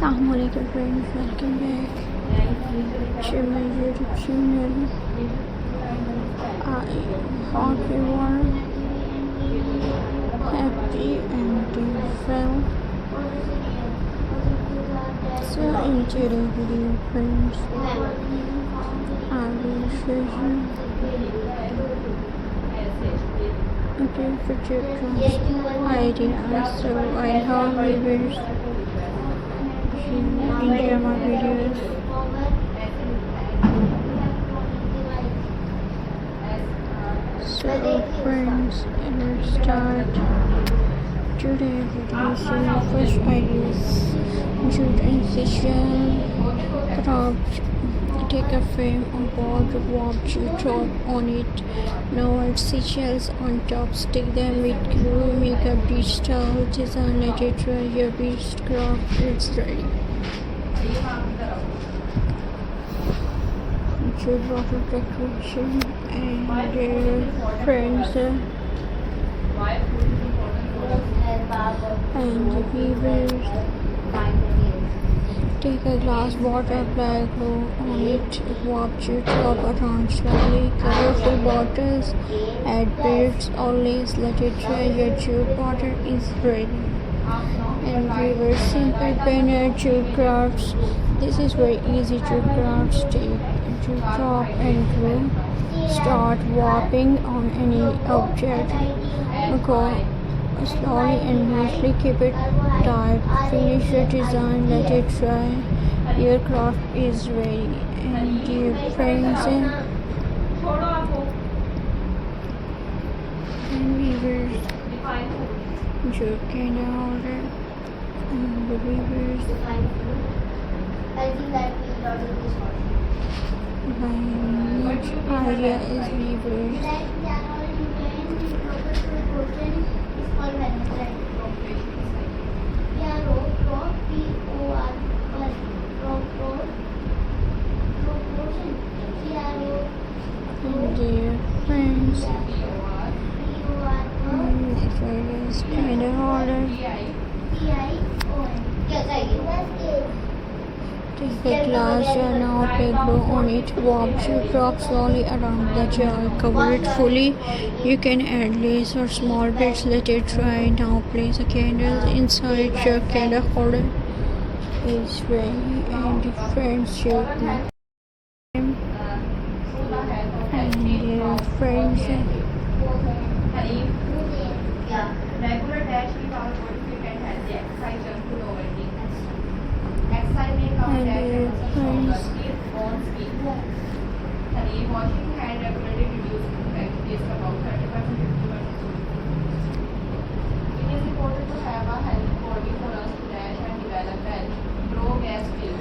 Assalamualaikum friends, welcome back to my YouTube channel. I hope you are happy and well. So in today's video friends, I will show you a different idea. So I hope viewers enjoy my videos. So friends, let's start today's video. So first idea is jute incision cropped. Take a frame or board, warp jute top on it. Now add seashells on top. Stick them with glue. Make a beach style design. Let it dry. Your beach craft is ready. Jute water decoration and friends and weavers. Take a glass bottle, apply glue on it, warp jute top around slowly. Colorful bottles, add beads or lace, let it dry. Your jute bottle is ready. And weavers, simple banner jute crafts. This is very easy jute crafts. Take jute top and glue. Start warping on any object. Go slowly and loosely, keep it tight. Finish your design, let it dry. Your craft is ready. And dear friends and weavers, jute candle holder and the weavers. My next idea is weavers. And dear friends, next idea is candle holder. Take a glass jar, now apply glue on it. Warp jute drop slowly around the jar. Cover it fully. You can add lace or small bits. Let it dry. Now place a candle inside. Your candle holder is ready. And friends, jute and dear friends. Washing hand regularly reduces infection risk about 30% to 50%. It is important to have a healthy body for us to dash and develop well. Grow gas fill.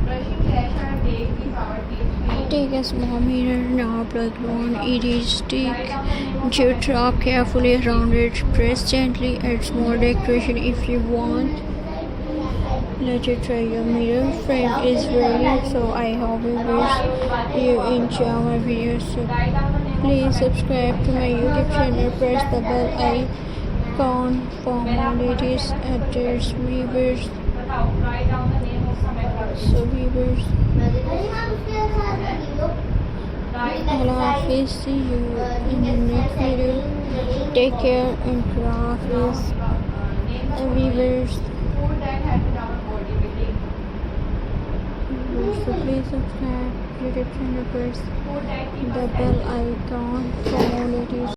Brushing dash and take the power teeth. Take a small mirror, now apply glue on each stick. Jute drop carefully around it. Press gently. Add small decoration if you want. Let it dry. Your mirror frame is ready. So I hope you enjoy my videos. So please subscribe to my YouTube channel. Press the bell icon for more latest updates. Weavers. So weavers, Allah Hafiz. See you in the next video. Take care and craft is weavers. So please subscribe to YouTube channel, press the bell icon for more latest